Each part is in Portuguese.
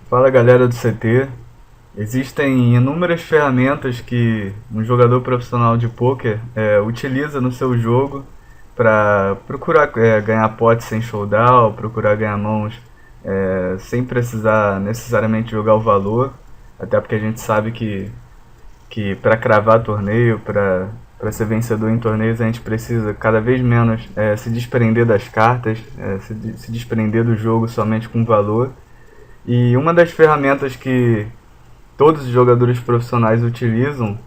Fala galera do CT. Existem inúmeras ferramentas que um jogador profissional de pôquer utiliza no seu jogo para procurar ganhar potes sem showdown, procurar ganhar mãos sem precisar necessariamente jogar o valor, até porque a gente sabe que para cravar torneio, para ser vencedor em torneios, a gente precisa cada vez menos se desprender das cartas, se desprender do jogo somente com valor. E uma das ferramentas que todos os jogadores profissionais utilizam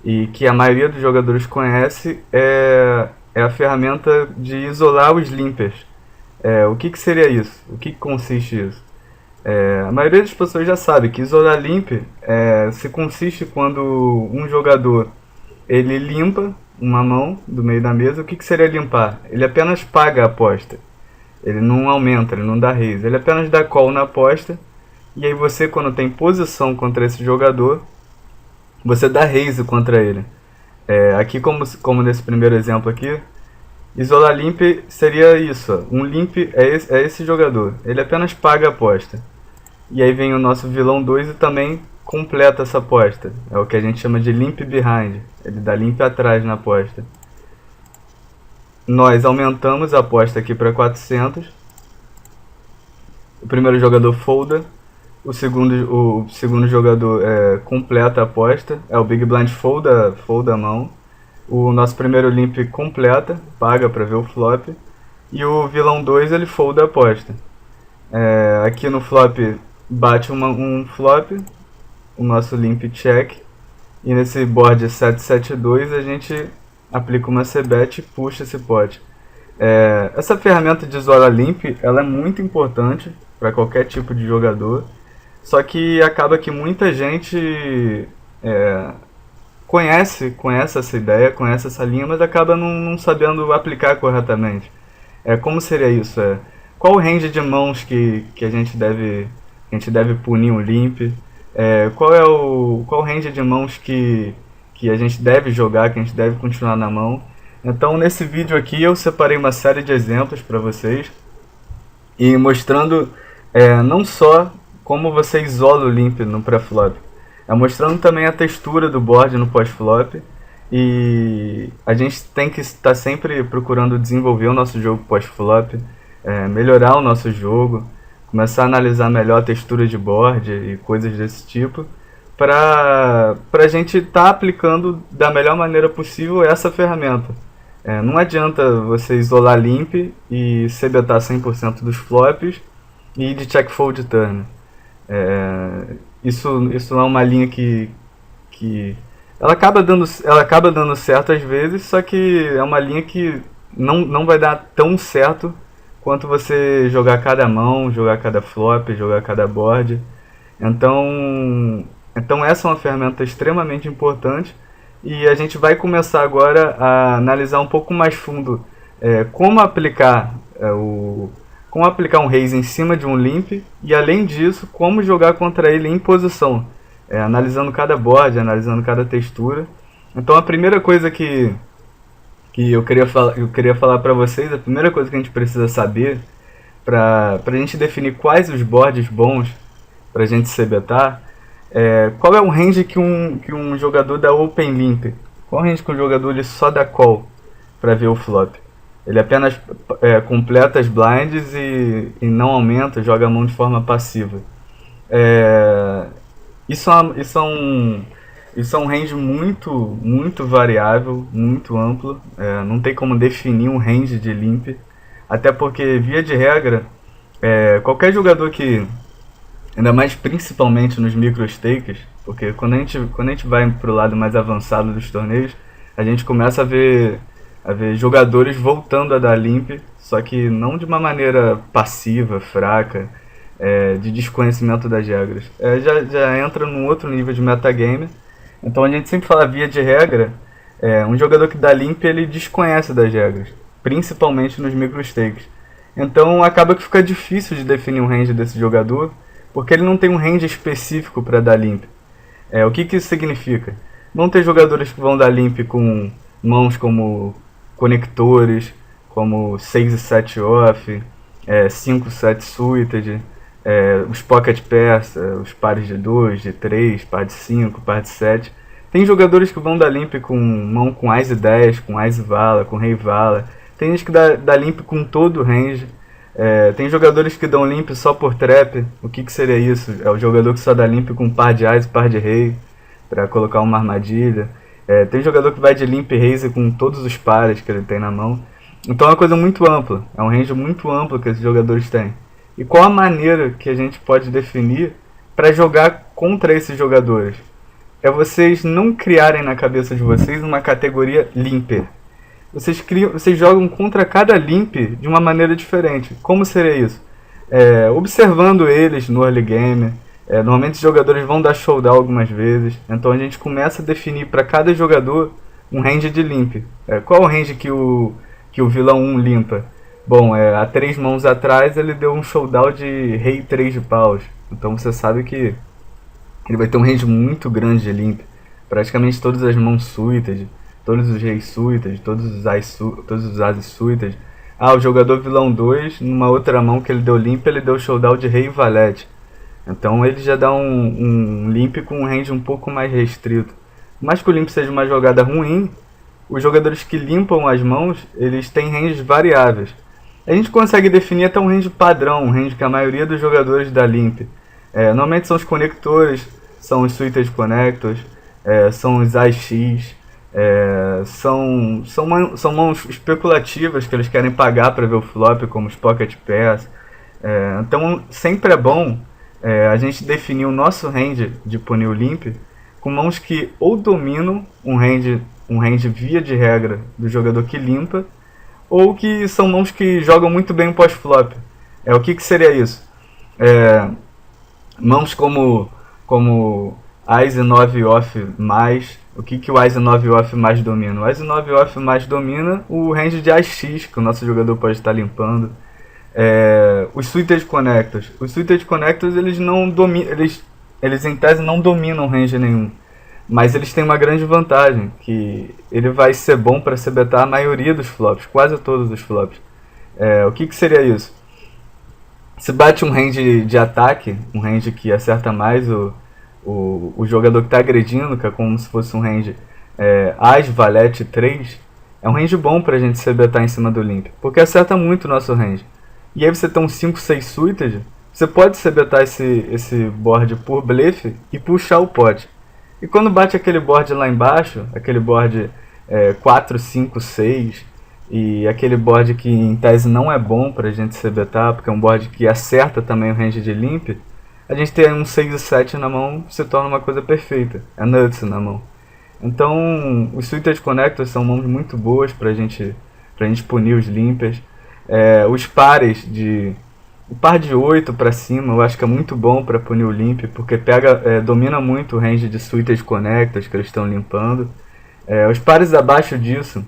e que a maioria dos jogadores conhece é a ferramenta de isolar os limpers. O que seria isso? O que consiste isso? A maioria das pessoas já sabe que isolar limper se consiste quando um jogador ele limpa uma mão do meio da mesa. O que seria limpar? Ele apenas paga a aposta. Ele não aumenta, ele não dá raise. Ele apenas dá call na aposta. E aí você, quando tem posição contra esse jogador, você dá raise contra ele. Aqui, como nesse primeiro exemplo aqui, isolar limp seria isso. Um limp é esse jogador. Ele apenas paga a aposta. E aí vem o nosso vilão 2 e também completa essa aposta. É o que a gente chama de limp behind. Ele dá limp atrás na aposta. Nós aumentamos a aposta aqui para 400. O primeiro jogador folda. O segundo jogador completa a aposta. O Big Blind folda a mão. O nosso primeiro limp completa, paga para ver o flop. E o vilão 2 ele folda a aposta. Aqui no flop bate um flop, o nosso limp check. E nesse board 772 a gente aplica uma c-bet e puxa esse pot. Essa ferramenta de isolar limp ela é muito importante para qualquer tipo de jogador. Só que acaba que muita gente conhece essa ideia, conhece essa linha, mas acaba não sabendo aplicar corretamente. Como seria isso? Qual o range de mãos que a gente deve punir um limp? Qual o range de mãos que a gente deve jogar, que a gente deve continuar na mão? Então nesse vídeo aqui eu separei uma série de exemplos para vocês e mostrando não só como você isola o limp no pré-flop, mostrando também a textura do board no pós-flop. E a gente tem que estar sempre procurando desenvolver o nosso jogo pós-flop, melhorar o nosso jogo, começar a analisar melhor a textura de board e coisas desse tipo, para a gente estar aplicando da melhor maneira possível essa ferramenta. Não adianta você isolar limp e c-betar 100% dos flops e de check fold turn. Isso é uma linha que ela acaba dando certo às vezes, só que é uma linha que não vai dar tão certo quanto você jogar cada mão, jogar cada flop, jogar cada board. Então essa é uma ferramenta extremamente importante e a gente vai começar agora a analisar um pouco mais fundo como aplicar um raise em cima de um limp e, além disso, como jogar contra ele em posição, analisando cada board, analisando cada textura. Então a primeira coisa que eu queria falar para vocês, a primeira coisa que a gente precisa saber para a gente definir quais os boards bons para a gente c-betar, qual é o range que um jogador dá open limp, qual o range que um jogador ele só dá call para ver o flop. Ele apenas completa as blinds e não aumenta, joga a mão de forma passiva. Isso é um range muito variável, muito amplo. Não tem como definir um range de limp. Até porque, via de regra, qualquer jogador que, ainda mais principalmente nos micro stakes, porque quando a gente vai para o lado mais avançado dos torneios, a gente começa a ver jogadores voltando a dar limp, só que não de uma maneira passiva, fraca, de desconhecimento das regras. Já entra num outro nível de metagame. Então a gente sempre fala, via de regra, um jogador que dá limp ele desconhece das regras, principalmente nos micro stakes. Então acaba que fica difícil de definir um range desse jogador, porque ele não tem um range específico para dar limp. O que isso significa? Vão ter jogadores que vão dar limp com mãos como conectores, como 6 e 7 off, 5, 7 suited, os pocket pairs, os pares de 2, de 3, par de 5, par de 7. Tem jogadores que vão dar limp com mão com Ás e 10, com Ás e Vala, com Rei Vala. Tem gente que dá limp com todo o range. Tem jogadores que dão limp só por trap. O que seria isso? É o jogador que só dá limp com par de Ás e par de Rei, para colocar uma armadilha. Tem jogador que vai de limp raise com todos os pares que ele tem na mão. Então é uma coisa muito ampla, é um range muito amplo que esses jogadores têm. E qual a maneira que a gente pode definir para jogar contra esses jogadores? É vocês não criarem na cabeça de vocês uma categoria limper. Vocês jogam contra cada limp de uma maneira diferente. Como seria isso? Observando eles no early game. Normalmente os jogadores vão dar showdown algumas vezes. Então a gente começa a definir para cada jogador um range de limp. Qual é o range que o vilão 1 limpa? Bom, há 3 mãos atrás ele deu um showdown de rei 3 de paus. Então você sabe que ele vai ter um range muito grande de limp. Praticamente todas as mãos suited, todos os reis suited, todos os ases suited. O jogador vilão 2, numa outra mão que ele deu limp, ele deu showdown de rei e valete. Então ele já dá um limp com um range um pouco mais restrito. Mas que o limp seja uma jogada ruim, os jogadores que limpam as mãos, eles têm ranges variáveis. A gente consegue definir até um range padrão, um range que a maioria dos jogadores dá limp. Normalmente são os conectores, são os suited connectors, são os AX, são mãos especulativas que eles querem pagar para ver o flop, como os pocket pairs. Então sempre é bom a gente definir o nosso range de punir o limp com mãos que ou dominam um range via de regra do jogador que limpa, ou que são mãos que jogam muito bem o pós-flop. O que seria isso? Mãos como Ás e 9 off mais. O que o Ás e 9 off mais domina? O Ás e 9 off mais domina o range de AX que o nosso jogador pode estar limpando. Os suited connectors. Os suited connectors eles em tese não dominam range nenhum. Mas eles têm uma grande vantagem, que ele vai ser bom para se betar a maioria dos flops, quase todos os flops. O que seria isso? Se bate um range de ataque, um range que acerta mais o jogador que está agredindo, que é como se fosse um range As, Valete 3, é um range bom para a gente se betar em cima do limp, porque acerta muito o nosso range. E aí você tem um 5-6 suited, você pode se betar esse board por blefe e puxar o pot. E quando bate aquele board lá embaixo, aquele board 4, 5, 6, e aquele board que em tese não é bom pra gente se betar, porque é um board que acerta também o range de limp, a gente ter um 6 e 7 na mão se torna uma coisa perfeita, é nuts na mão. Então os suited connectors são mãos muito boas pra gente punir os limpers. Os pares o par de 8 pra cima eu acho que é muito bom pra punir o limp, porque domina muito o range de suited connectors que eles estão limpando. Os pares abaixo disso,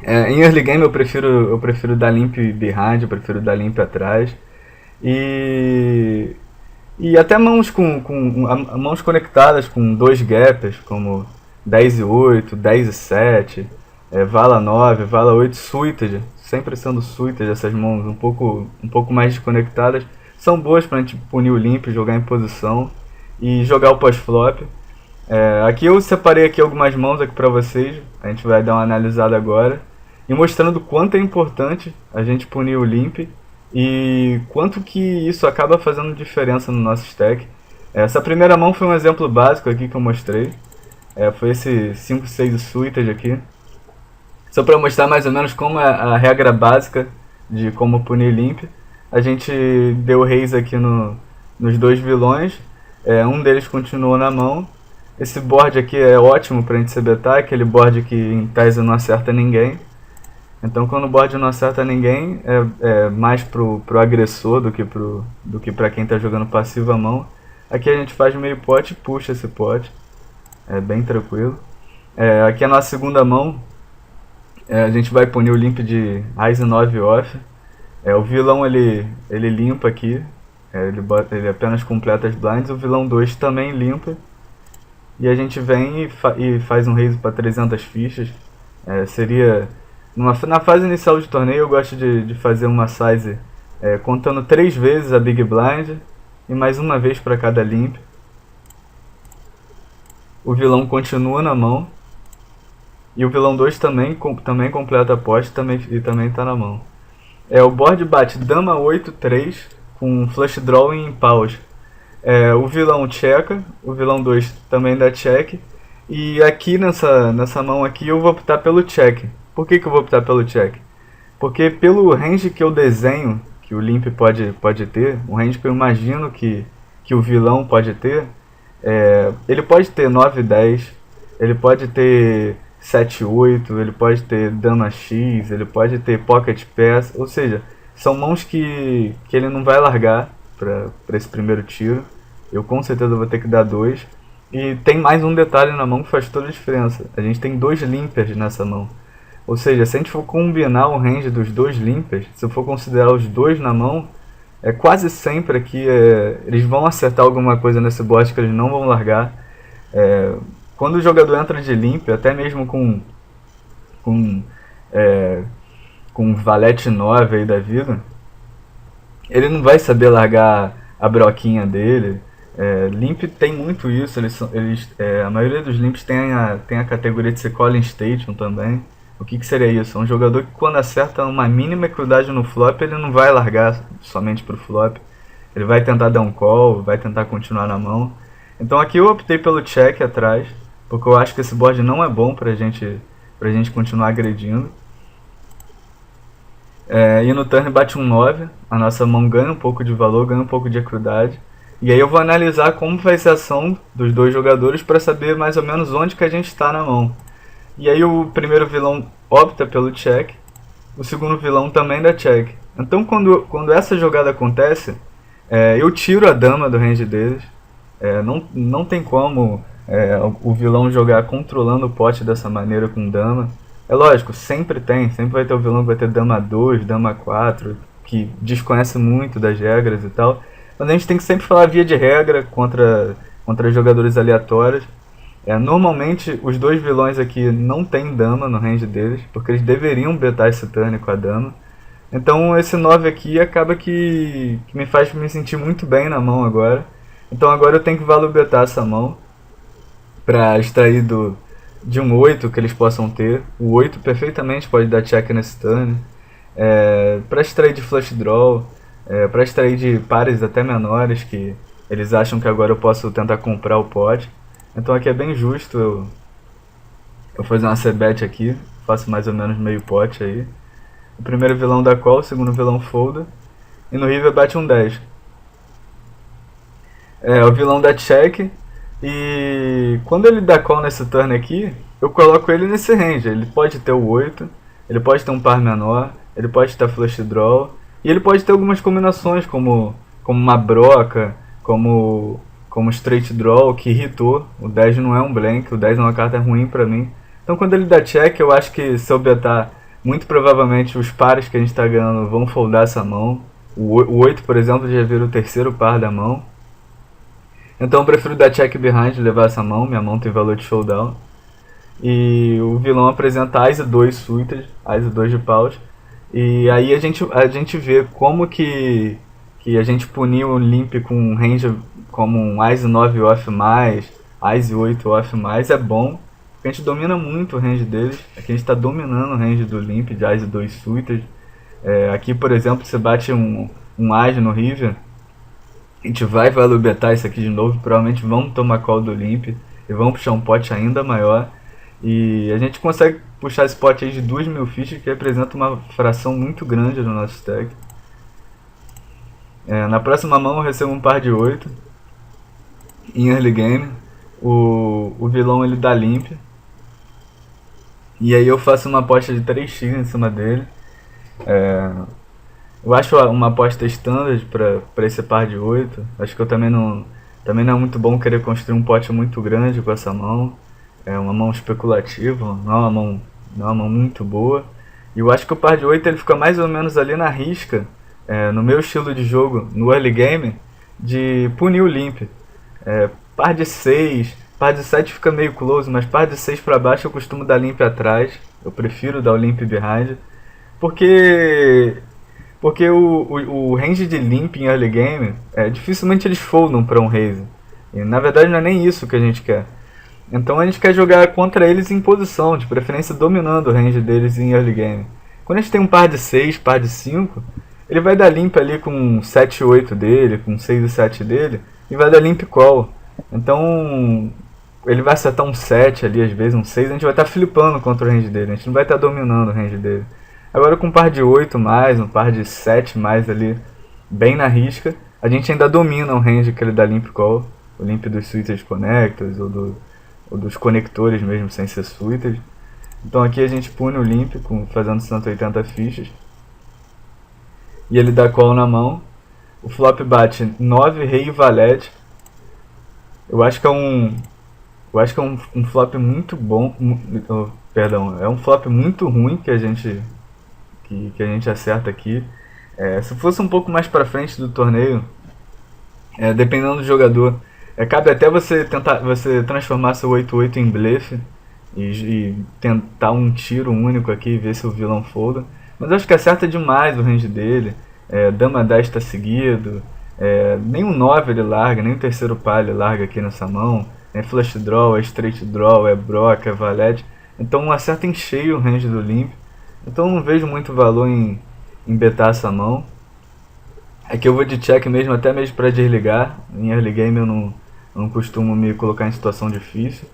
em early game eu prefiro dar limp behind, eu prefiro dar limp atrás. E até mãos mãos conectadas com 2 gaps, como 10 e 8, 10 e 7, Vala 9, Vala 8 suited. Sempre sendo suited, essas mãos um pouco mais desconectadas, são boas pra gente punir o limp, jogar em posição e jogar o pós-flop. Aqui eu separei aqui algumas mãos aqui pra vocês, a gente vai dar uma analisada agora, e mostrando o quanto é importante a gente punir o limp e quanto que isso acaba fazendo diferença no nosso stack. Essa primeira mão foi um exemplo básico aqui que eu mostrei, foi esse 5-6 suited aqui. Só para mostrar mais ou menos como é a regra básica de como punir limp. A gente deu raise aqui nos 2 vilões. Um deles continuou na mão. Esse board aqui é ótimo para a gente se betar. Aquele board que em tese não acerta ninguém. Então quando o board não acerta ninguém, é mais pro agressor do que para quem está jogando passiva a mão. Aqui a gente faz meio pote e puxa esse pote. É bem tranquilo. Aqui é a nossa segunda mão. A gente vai punir o limp de Ás e 9 off. O vilão ele limpa aqui. Ele apenas completa as blinds. O vilão 2 também limpa. E a gente vem e faz um raise para 300 fichas. Seria... Na fase inicial de torneio eu gosto de fazer uma size contando 3 vezes a Big Blind e mais uma vez para cada limp. O vilão continua na mão. E o vilão 2 também completa a poste e também está na mão. O board bate dama 8-3 com flush draw em paus. O vilão checa, o vilão 2 também dá check. E aqui nessa mão aqui eu vou optar pelo check. Por que eu vou optar pelo check? Porque pelo range que eu desenho, que o limp pode ter, o range que eu imagino que o vilão pode ter, ele pode ter 9-10, ele pode ter 7-8, ele pode ter dama X, ele pode ter pocket pass, ou seja, são mãos que ele não vai largar para esse primeiro tiro. Eu com certeza vou ter que dar 2. E tem mais um detalhe na mão que faz toda a diferença. A gente tem 2 limpers nessa mão. Ou seja, se a gente for combinar o range dos 2 limpers, se eu for considerar os 2 na mão, quase sempre aqui eles vão acertar alguma coisa nesse board que eles não vão largar. Quando o jogador entra de limp, até mesmo com valete 9 aí da vida, ele não vai saber largar a broquinha dele. Limp tem muito isso, a maioria dos limps tem a categoria de ser calling station também. O que seria isso? É um jogador que quando acerta uma mínima equidade no flop, ele não vai largar somente pro flop. Ele vai tentar dar um call, vai tentar continuar na mão. Então aqui eu optei pelo check atrás, porque eu acho que esse board não é bom pra gente continuar agredindo. E no turn bate um 9, a nossa mão ganha um pouco de valor, ganha um pouco de equidade. E aí eu vou analisar como vai ser a ação dos 2 jogadores para saber mais ou menos onde que a gente está na mão. E aí o primeiro vilão opta pelo check, o segundo vilão também dá check. Então quando essa jogada acontece, eu tiro a dama do range deles. Não tem como o vilão jogar controlando o pote dessa maneira com dama. É lógico, sempre vai ter o vilão que vai ter dama 2, dama 4, que desconhece muito das regras e tal. Mas a gente tem que sempre falar via de regra contra jogadores aleatórios. Normalmente os 2 vilões aqui não tem dama no range deles, porque eles deveriam betar esse turn com a dama. Então esse 9 aqui acaba que me faz me sentir muito bem na mão agora. Então agora eu tenho que value betar essa mão para extrair de um 8 que eles possam ter. O 8 perfeitamente pode dar check nesse turn. Para extrair de flush draw, para extrair de pares até menores que eles acham que agora eu posso tentar comprar o pot. Então aqui é bem justo eu fazer uma c-bet aqui, faço mais ou menos meio pot aí. O primeiro vilão dá call, o segundo vilão folda. E no river bate um 10. O vilão dá check. E quando ele dá call nesse turn aqui, eu coloco ele nesse range. Ele pode ter o 8, ele pode ter um par menor, ele pode ter flush draw. E ele pode ter algumas combinações como uma broca, como straight draw, que irritou. O 10 não é um blank, o 10 é uma carta ruim pra mim. Então quando ele dá check, eu acho que se eu betar, muito provavelmente os pares que a gente tá ganhando vão foldar essa mão. O 8, por exemplo, já vira o terceiro par da mão. Então eu prefiro dar check behind e levar essa mão, minha mão tem valor de showdown. E o vilão apresenta As e 2 suited, As e 2 de paus. E aí a gente vê como que a gente puniu o limp com um range como um As e 9 off mais, As e 8 off mais, é bom. Porque a gente domina muito o range deles. Aqui a gente está dominando o range do limp de As e 2 suited. Aqui, por exemplo, você bate um As no river, a gente vai value betar isso aqui de novo, provavelmente vamos tomar call do limp e vamos puxar um pote ainda maior. E a gente consegue puxar esse pote aí de 2.000 fichas, que representa uma fração muito grande no nosso stack. Na próxima mão eu recebo um par de 8 em early game. O vilão ele dá limp. E aí eu faço uma aposta de 3x em cima dele. Eu acho uma aposta standard para esse par de 8. Acho que eu também não é muito bom querer construir um pote muito grande com essa mão. É uma mão especulativa, não é uma mão muito boa. E eu acho que o par de 8 ele fica mais ou menos ali na risca, no meu estilo de jogo, no early game, de punir o limp. Par de 6, par de 7 fica meio close, mas par de 6 para baixo eu costumo dar limp atrás. Eu prefiro dar o limp behind. Porque Porque o range de limp em early game, dificilmente eles foldam para um raise. E na verdade não é nem isso que a gente quer. Então a gente quer jogar contra eles em posição, de preferência dominando o range deles em early game. Quando a gente tem um par de 6, par de 5, ele vai dar limp ali com 7 e 8 dele, com 6 e 7 dele, e vai dar limp call. Então ele vai acertar um 7 ali, às vezes um 6, a gente vai estar flipando contra o range dele, a gente não vai estar dominando o range dele. Agora com um par de 8 mais, um par de 7 mais ali, bem na risca, a gente ainda domina o range que ele dá limp call, o limp dos switches connectors ou dos conectores mesmo, sem ser switches. Então aqui a gente pune o limp fazendo 180 fichas. E ele dá call na mão. O flop bate 9, rei e valete. Eu acho que é um flop muito bom. Perdão, é um flop muito ruim que a gente acerta aqui. Se fosse um pouco mais pra frente do torneio, dependendo do jogador, cabe até você transformar seu 8-8 em blefe e tentar um tiro único aqui e ver se o vilão folda. Mas eu acho que acerta demais o range dele. Dama 10 está seguido. Nem o 9 ele larga, nem o terceiro par ele larga aqui nessa mão. É flush draw, é straight draw, é broca, é valete. Então acerta em cheio o range do limp. Então eu não vejo muito valor em betar essa mão. Aqui eu vou de check mesmo, até mesmo para desligar. Em early game eu não costumo me colocar em situação difícil.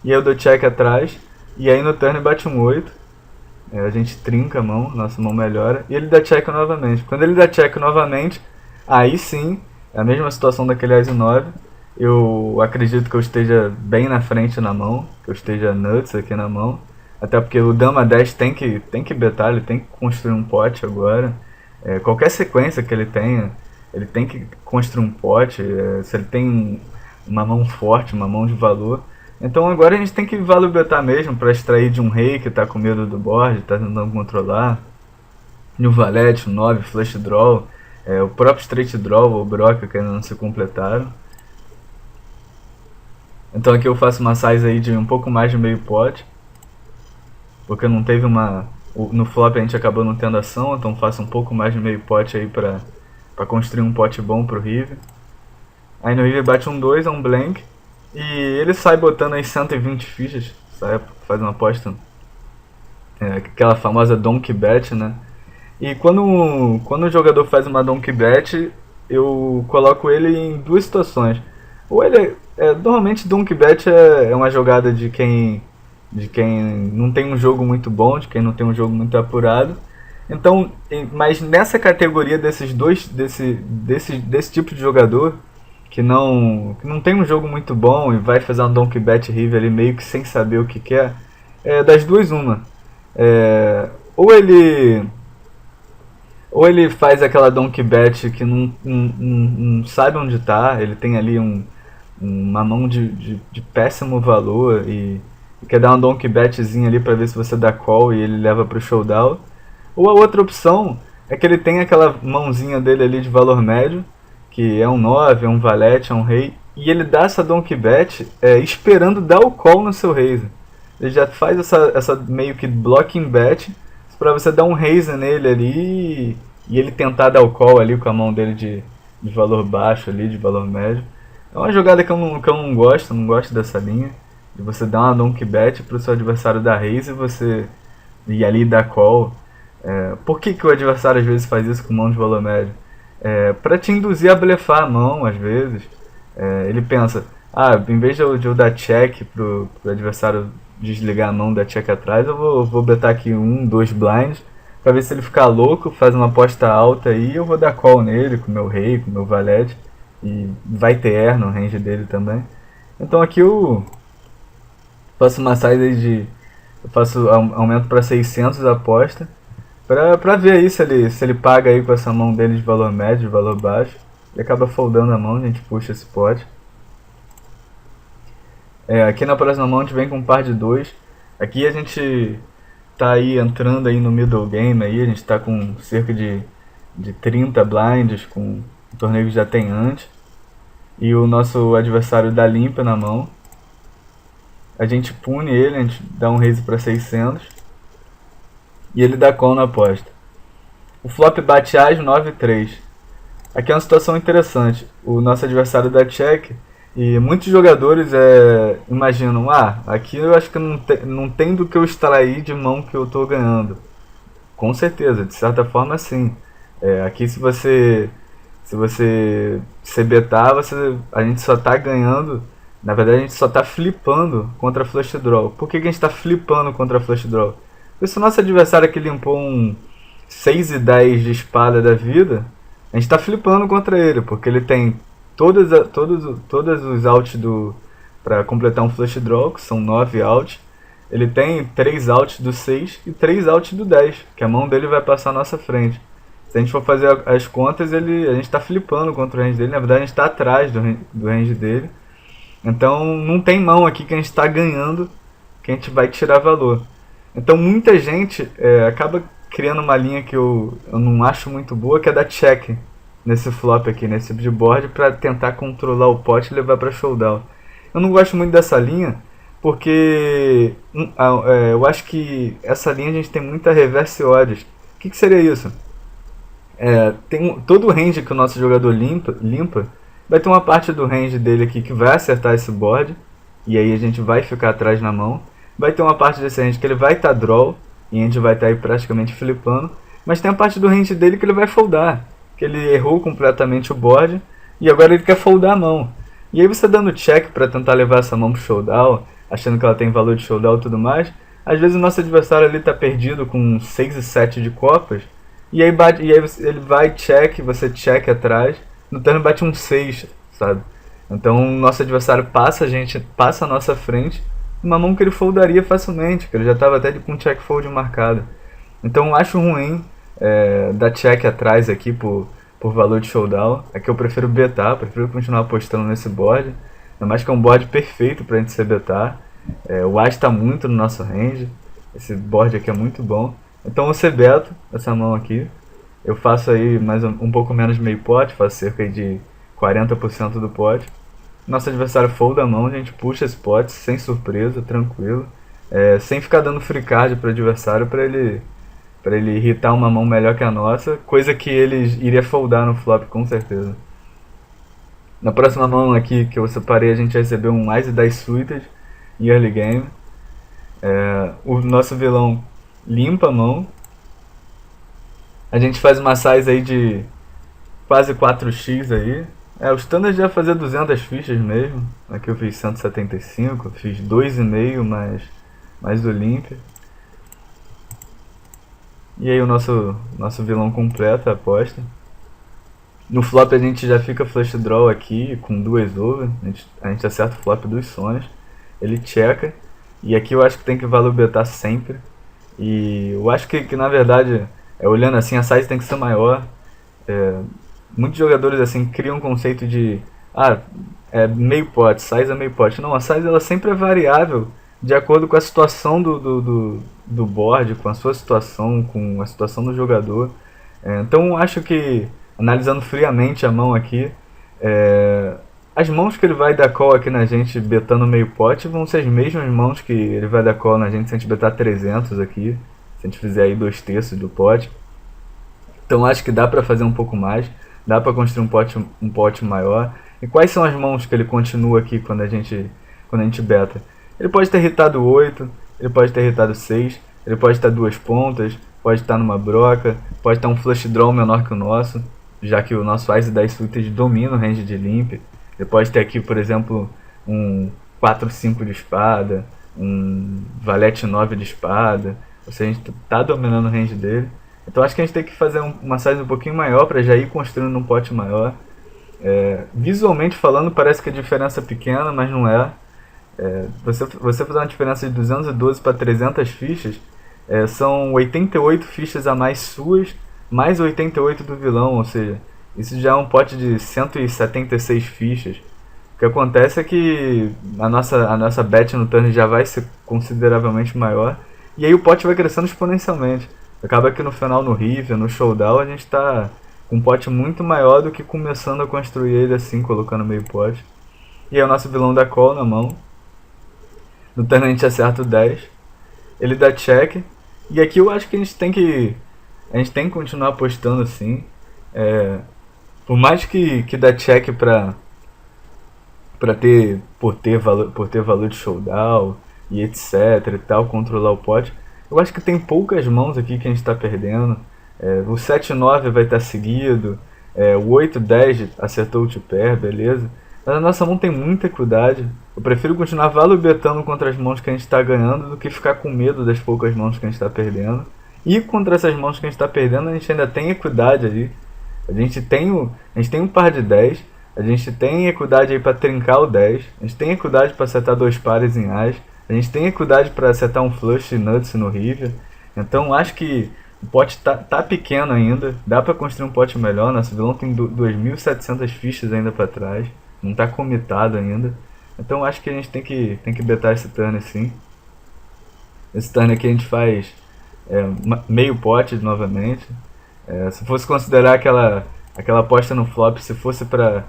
E aí eu dou check atrás. E aí no turn bate um 8. A gente trinca a mão, nossa mão melhora. E ele dá check novamente. Quando ele dá check novamente, aí sim, é a mesma situação daquele As 9. Eu acredito que eu esteja bem na frente na mão. Que eu esteja nuts aqui na mão. Até porque o Dama 10 tem que betar, ele tem que construir um pote agora. Qualquer sequência que ele tenha, ele tem que construir um pote. Se ele tem uma mão forte, uma mão de valor. Então agora a gente tem que value betar mesmo para extrair de um rei que está com medo do board, está tentando controlar. No valete, o 9, flush draw, o próprio straight draw ou broca que ainda não se completaram. Então aqui eu faço uma size aí de um pouco mais de meio pote. Porque não teve no flop a gente acabou não tendo ação, então faço um pouco mais de meio pote aí pra construir um pote bom pro river. Aí no river bate um 2, é um blank. E ele sai botando aí 120 fichas, faz uma aposta, aquela famosa donkey bet, né? E quando o jogador faz uma donkey bet, eu coloco ele em duas situações. Ou ele normalmente donkey bet é uma jogada de quem não tem um jogo muito bom, de quem não tem um jogo muito apurado. Então, mas nessa categoria desse tipo de jogador que não tem um jogo muito bom e vai fazer um donkey bet river ali meio que sem saber o que quer, das duas uma. Ou ele faz aquela donkey bet que não sabe onde está, ele tem ali uma mão de péssimo valor e quer dar uma donkey betzinha ali para ver se você dá call e ele leva pro showdown. Ou a outra opção é que ele tem aquela mãozinha dele ali de valor médio, que é um 9, é um valete, é um rei, e ele dá essa donkey bet esperando dar o call no seu raise. Ele já faz essa meio que blocking bet para você dar um raise nele ali e ele tentar dar o call ali com a mão dele de valor baixo ali, de valor médio. É uma jogada que eu não gosto dessa linha, de você dar uma donkey bet para o seu adversário dar raise e você ir ali dar call. Por que o adversário às vezes faz isso com mão de valor médio? Para te induzir a blefar a mão, às vezes. Ele pensa, em vez de eu dar check pro adversário desligar a mão, dar check atrás, eu vou betar aqui 1, 2 blinds, para ver se ele ficar louco, faz uma aposta alta aí, eu vou dar call nele, com meu rei, com meu valete, e vai ter air no range dele também. Então aqui eu faço uma size aí eu faço aumento para 600 a aposta, pra ver aí se ele paga aí com essa mão dele de valor médio, de valor baixo. Ele acaba foldando a mão, a gente puxa esse pote. Aqui na próxima mão a gente vem com um par de 2. Aqui a gente tá aí entrando aí no middle game aí, a gente tá com cerca de 30 blinds, com o torneio que já tem antes. E o nosso adversário dá limpa na mão. A gente pune ele, a gente dá um raise para 600. E ele dá call na aposta. O flop bate As 9-3. Aqui é uma situação interessante. O nosso adversário dá check e muitos jogadores imaginam, aqui eu acho que não tem do que eu extrair de mão que eu tô ganhando. Com certeza, de certa forma sim. Aqui se você se betar, a gente só tá ganhando. Na verdade a gente só tá flipando contra flush draw. Por que a gente tá flipando contra flush draw? Porque se o nosso adversário aqui limpou um 6 e 10 de espada da vida, a gente tá flipando contra ele, porque ele tem todos os outs para completar um flush draw, que são 9 outs. Ele tem 3 outs do 6 e 3 outs do 10, que a mão dele vai passar à nossa frente. Se a gente for fazer as contas, a gente tá flipando contra o range dele. Na verdade, a gente tá atrás do range dele. Então, não tem mão aqui que a gente tá ganhando, que a gente vai tirar valor. Então, muita gente acaba criando uma linha que eu não acho muito boa, que é dar check nesse flop aqui, nesse tipo de board, para tentar controlar o pot e levar para showdown. Eu não gosto muito dessa linha, porque eu acho que essa linha a gente tem muita reverse odds. O que seria isso? Todo o range que o nosso jogador limpa, vai ter uma parte do range dele aqui que vai acertar esse board, e aí a gente vai ficar atrás na mão. Vai ter uma parte desse range que ele vai estar draw, e a gente vai estar aí praticamente flipando. Mas tem a parte do range dele que ele vai foldar, que ele errou completamente o board, e agora ele quer foldar a mão. E aí você dando check para tentar levar essa mão pro showdown, achando que ela tem valor de showdown e tudo mais, às vezes o nosso adversário ali está perdido com 6 e 7 de copas, e aí ele vai check, você check atrás, no turno bate um 6, sabe? Então o nosso adversário passa a nossa frente, uma mão que ele foldaria facilmente, que ele já estava até com check fold marcado. Então eu acho ruim dar check atrás aqui por valor de showdown. Aqui eu prefiro betar, prefiro continuar apostando nesse board. Ainda mais que é um board perfeito pra gente ser betar. O As está muito no nosso range. Esse board aqui é muito bom. Então eu beto essa mão aqui. Eu faço aí um pouco menos de meio pot, faço cerca de 40% do pot. Nosso adversário folda a mão, a gente puxa esse pot sem surpresa, tranquilo. Sem ficar dando free card pro adversário para ele irritar uma mão melhor que a nossa, coisa que ele iria foldar no flop com certeza. Na próxima mão aqui que eu separei, a gente recebeu um As e 10 suited em early game. O nosso vilão limpa a mão. A gente faz uma size aí de quase 4x aí. O standard já fazer 200 fichas mesmo. Aqui eu fiz 175, fiz 2,5 mais o limp. E aí o nosso vilão completa a aposta. No flop a gente já fica flush draw aqui com 2 over. A gente acerta o flop dos sonhos. Ele checa. E aqui eu acho que tem que valor betar sempre. E eu acho que na verdade, olhando assim, a size tem que ser maior. Muitos jogadores assim criam um conceito de meio pot, size é meio pot. Não, a size ela sempre é variável de acordo com a situação do board, com a sua situação, com a situação do jogador. Então eu acho que, analisando friamente a mão aqui, as mãos que ele vai dar call aqui na gente betando meio pot vão ser as mesmas mãos que ele vai dar call na gente se a gente betar 300 aqui, se a gente fizer aí 2/3 do pot. Então acho que dá pra fazer um pouco mais, dá pra construir um pot maior. E quais são as mãos que ele continua aqui quando a gente beta? Ele pode ter irritado 8, ele pode ter irritado 6, ele pode estar 2 pontas, pode estar numa broca, pode estar um flush draw menor que o nosso, já que o nosso As e 10 suited domina o range de limp. Ele pode ter aqui, por exemplo, um 4/5 de espada, um valete 9 de espada, ou seja, a gente está dominando o range dele. Então acho que a gente tem que fazer uma size um pouquinho maior para já ir construindo um pot maior. Visualmente falando parece que a diferença é pequena, mas não é. Você fazer uma diferença de 212 para 300 fichas, são 88 fichas a mais suas, mais 88 do vilão, ou seja, isso já é um pot de 176 fichas. O que acontece é que a nossa bet no turn já vai ser consideravelmente maior, e aí o pot vai crescendo exponencialmente. Acaba que no final, no river, no showdown, a gente está com um pot muito maior do que começando a construir ele assim, colocando meio pot. E aí o nosso vilão dá call na mão. No turn a gente acerta o 10. Ele dá check. E aqui eu acho que a gente tem que A gente tem que continuar apostando assim. É, por mais que dá check pra ter por ter valor de showdown e etc e tal, controlar o pot. Eu acho que tem poucas mãos aqui que a gente está perdendo. O 7-9 vai estar seguido, o 8-10 acertou o two-pair, beleza. Mas a nossa mão tem muita equidade. Eu prefiro continuar value betando contra as mãos que a gente está ganhando do que ficar com medo das poucas mãos que a gente está perdendo. E contra essas mãos que a gente está perdendo, a gente ainda tem equidade ali. A gente tem um par de 10, a gente tem equidade aí para trincar o 10, a gente tem equidade para acertar dois pares em as, a gente tem equidade para acertar um flush nuts no river. Então acho que o pote tá pequeno ainda, dá para construir um pote melhor. Nosso vilão tem 2.700 fichas ainda para trás, não tá comitado ainda. Então acho que a gente tem que betar esse turn sim. Esse turn aqui a gente faz meio pote novamente. Se fosse considerar aquela aposta no flop, se fosse para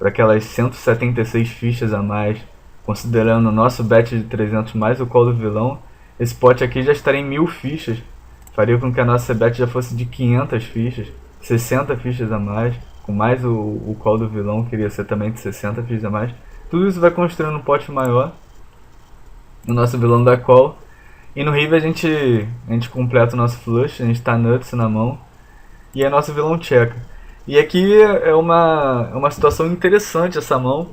aquelas 176 fichas a mais, considerando o nosso bet de 300 mais o call do vilão, esse pote aqui já estaria em 1000 fichas. Faria com que a nossa bet já fosse de 500 fichas, 60 fichas a mais, com mais o call do vilão, que iria ser também de 60 fichas a mais. Tudo isso vai construindo um pote maior. O nosso vilão dá call. E no river a gente completa o nosso flush, a gente tá nuts na mão. E é nosso vilão checa. E aqui é uma situação interessante essa mão.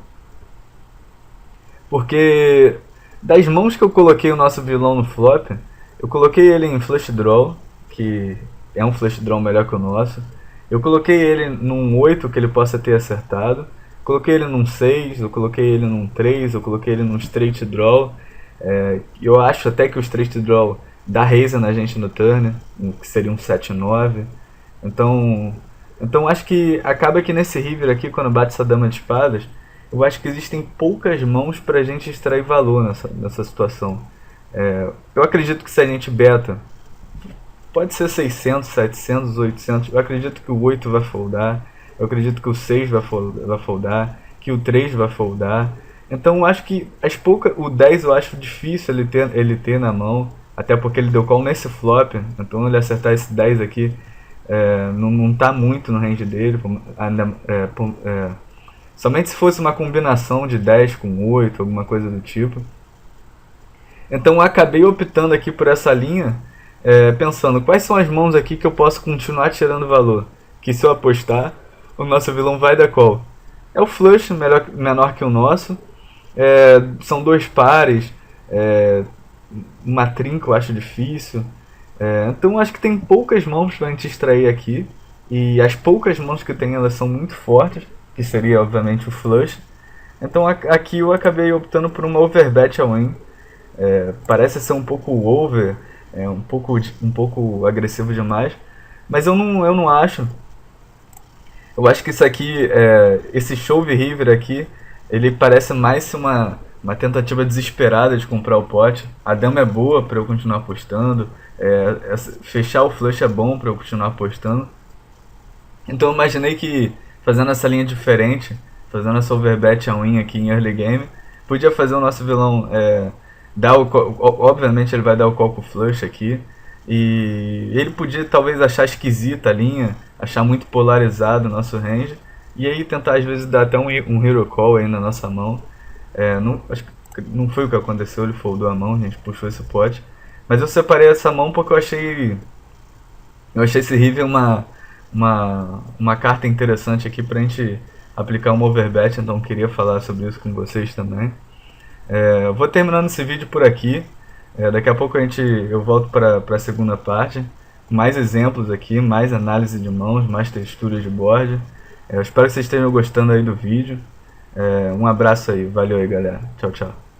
Porque das mãos que eu coloquei o nosso vilão no flop, eu coloquei ele em flush draw, que é um flush draw melhor que o nosso. Eu coloquei ele num 8 que ele possa ter acertado. Coloquei ele num 6, eu coloquei ele num 3, eu coloquei ele num straight draw. Eu acho até que o straight draw dá raise na gente no turn, que seria um 7-9. Então acho que acaba que nesse river aqui, quando bate essa dama de espadas, eu acho que existem poucas mãos pra gente extrair valor nessa situação. Eu acredito que se a gente beta, pode ser 600, 700, 800, eu acredito que o 8 vai foldar, eu acredito que o 6 vai foldar, que o 3 vai foldar. Então eu acho que o 10 eu acho difícil ele ter na mão, até porque ele deu call nesse flop, então ele acertar esse 10 aqui não tá muito no range dele. Somente se fosse uma combinação de 10 com 8, alguma coisa do tipo. Então eu acabei optando aqui por essa linha, pensando quais são as mãos aqui que eu posso continuar tirando valor, que se eu apostar, o nosso vilão vai dar call. É o flush menor que o nosso, são dois pares, uma trinca eu acho difícil. Então acho que tem poucas mãos pra gente extrair aqui. E as poucas mãos que tem, elas são muito fortes, que seria obviamente o flush. Então aqui eu acabei optando por uma overbet all in. Parece ser um pouco over, um pouco agressivo demais, mas eu não acho. Eu acho que isso aqui, esse shove river aqui, ele parece mais uma tentativa desesperada de comprar o pote. A dama é boa para eu continuar apostando, fechar o flush é bom para eu continuar apostando. Então eu imaginei que fazendo essa linha diferente, fazendo essa overbet all in aqui em early game, podia fazer o nosso vilão obviamente ele vai dar o call com o flush aqui, e ele podia talvez achar esquisita a linha, achar muito polarizado o nosso range, e aí tentar às vezes dar até um hero call aí na nossa mão. Acho que não foi o que aconteceu, ele foldou a mão, a gente puxou esse pote, mas eu separei essa mão porque eu achei esse river uma carta interessante aqui pra gente aplicar uma overbet, então eu queria falar sobre isso com vocês também. Eu vou terminando esse vídeo por aqui. Daqui a pouco eu volto para a segunda parte, mais exemplos aqui, mais análise de mãos, mais texturas de board. Eu espero que vocês estejam gostando aí do vídeo. Um abraço aí, valeu aí galera, tchau, tchau.